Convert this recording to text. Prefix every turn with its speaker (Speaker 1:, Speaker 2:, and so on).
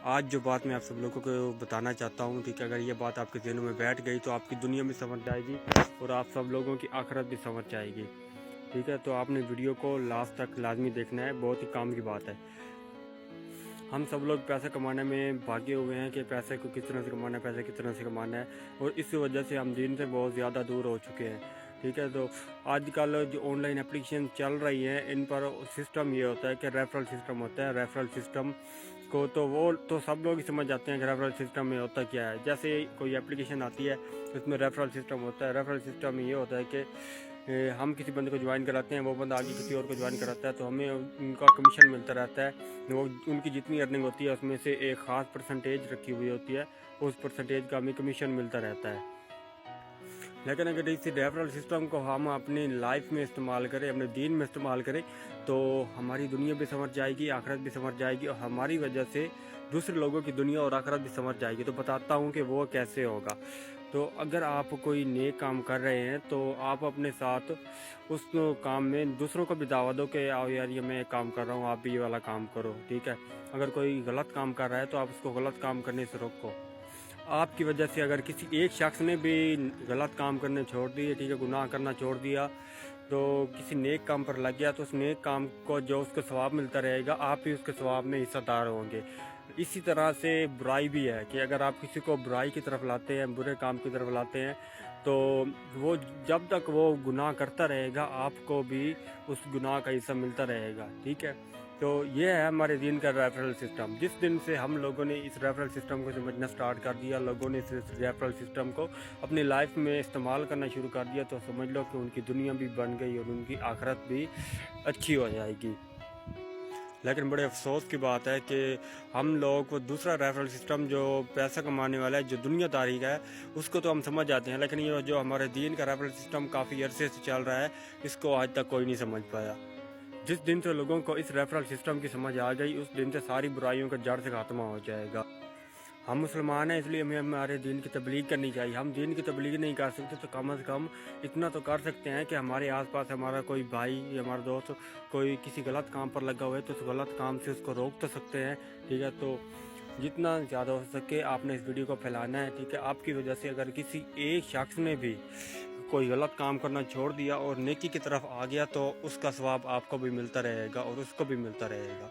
Speaker 1: آج جو بات میں آپ سب لوگوں کو بتانا چاہتا ہوں، ٹھیک ہے، اگر یہ بات آپ کے ذہنوں میں بیٹھ گئی تو آپ کی دنیا بھی سمجھ جائے گی اور آپ سب لوگوں کی آخرت بھی سمجھ جائے گی، ٹھیک ہے۔ تو آپ نے ویڈیو کو لاسٹ تک لازمی دیکھنا ہے، بہت ہی کام کی بات ہے۔ ہم سب لوگ پیسے کمانے میں بھاگے ہوئے ہیں کہ پیسے کو کس طرح سے کمانا ہے، پیسے کس طرح سے کمانا ہے، اور اس وجہ سے ہم دین سے بہت زیادہ دور ہو چکے ہیں، ٹھیک ہے۔ تو آج کل جو آن لائن اپلیکیشن چل رہی ہیں، ان پر سسٹم یہ ہوتا ہے کہ ریفرل سسٹم ہوتا ہے۔ ریفرل سسٹم کو تو سب لوگ ہی سمجھ جاتے ہیں کہ ریفرل سسٹم میں ہوتا کیا ہے۔ جیسے کوئی اپلیکیشن آتی ہے اس میں ریفرل سسٹم ہوتا ہے۔ ریفرل سسٹم یہ ہوتا ہے کہ ہم کسی بندے کو جوائن کراتے ہیں، وہ بندہ آگے کسی اور کو جوائن کراتا ہے، تو ہمیں ان کا کمیشن ملتا رہتا ہے۔ وہ ان کی جتنی ارننگ ہوتی ہے اس میں سے ایک خاص پرسنٹیج رکھی ہوئی ہوتی ہے، اس پرسنٹیج کا ہمیں کمیشن ملتا رہتا ہے۔ لیکن اگر اس ریفرل سسٹم کو ہم اپنی لائف میں استعمال کریں، اپنے دین میں استعمال کریں، تو ہماری دنیا بھی سمجھ جائے گی، آخرت بھی سمجھ جائے گی، اور ہماری وجہ سے دوسرے لوگوں کی دنیا اور آخرت بھی سمجھ جائے گی۔ تو بتاتا ہوں کہ وہ کیسے ہوگا۔ تو اگر آپ کوئی نیک کام کر رہے ہیں تو آپ اپنے ساتھ اس کام میں دوسروں کو بھی دعوت دو کہ آؤ یار، یہ میں ایک کام کر رہا ہوں، آپ بھی یہ والا کام کرو، ٹھیک ہے۔ اگر کوئی غلط کام کر رہا ہے تو آپ اس کو غلط کام کرنے سے روکو۔ آپ کی وجہ سے اگر کسی ایک شخص نے بھی غلط کام کرنے چھوڑ دیے، ٹھیک ہے، گناہ کرنا چھوڑ دیا، تو کسی نیک کام پر لگ گیا، تو اس نیک کام کو جو اس کو ثواب ملتا رہے گا، آپ بھی اس کے ثواب میں حصہ دار ہوں گے۔ اسی طرح سے برائی بھی ہے کہ اگر آپ کسی کو برائی کی طرف لاتے ہیں، برے کام کی طرف لاتے ہیں، تو وہ جب تک وہ گناہ کرتا رہے گا، آپ کو بھی اس گناہ کا حصہ ملتا رہے گا، ٹھیک ہے۔ تو یہ ہے ہمارے دین کا ریفرل سسٹم۔ جس دن سے ہم لوگوں نے اس ریفرل سسٹم کو سمجھنا سٹارٹ کر دیا، لوگوں نے اس ریفرل سسٹم کو اپنی لائف میں استعمال کرنا شروع کر دیا، تو سمجھ لو کہ ان کی دنیا بھی بن گئی اور ان کی آخرت بھی اچھی ہو جائے گی۔ لیکن بڑے افسوس کی بات ہے کہ ہم لوگوں کو دوسرا ریفرل سسٹم جو پیسہ کمانے والا ہے، جو دنیا داری کا ہے، اس کو تو ہم سمجھ جاتے ہیں، لیکن یہ جو ہمارے دین کا ریفرل سسٹم کافی عرصے سے چل رہا ہے، اس کو آج تک کوئی نہیں سمجھ پایا۔ جس دن سے لوگوں کو اس ریفرل سسٹم کی سمجھ آ گئی، اس دن سے ساری برائیوں کا جڑ سے خاتمہ ہو جائے گا۔ ہم مسلمان ہیں، اس لیے ہمیں ہمارے دین کی تبلیغ کرنی چاہیے۔ ہم دین کی تبلیغ نہیں کر سکتے تو کم از کم اتنا تو کر سکتے ہیں کہ ہمارے آس پاس ہمارا کوئی بھائی یا ہمارا دوست کوئی کسی غلط کام پر لگا ہوا ہے تو اس غلط کام سے اس کو روک تو سکتے ہیں، ٹھیک ہے۔ تو جتنا زیادہ ہو سکے آپ نے اس ویڈیو کو پھیلانا ہے، ٹھیک ہے۔ آپ کی وجہ سے اگر کسی ایک شخص نے بھی کوئی غلط کام کرنا چھوڑ دیا اور نیکی کی طرف آ گیا، تو اس کا ثواب آپ کو بھی ملتا رہے گا اور اس کو بھی ملتا رہے گا۔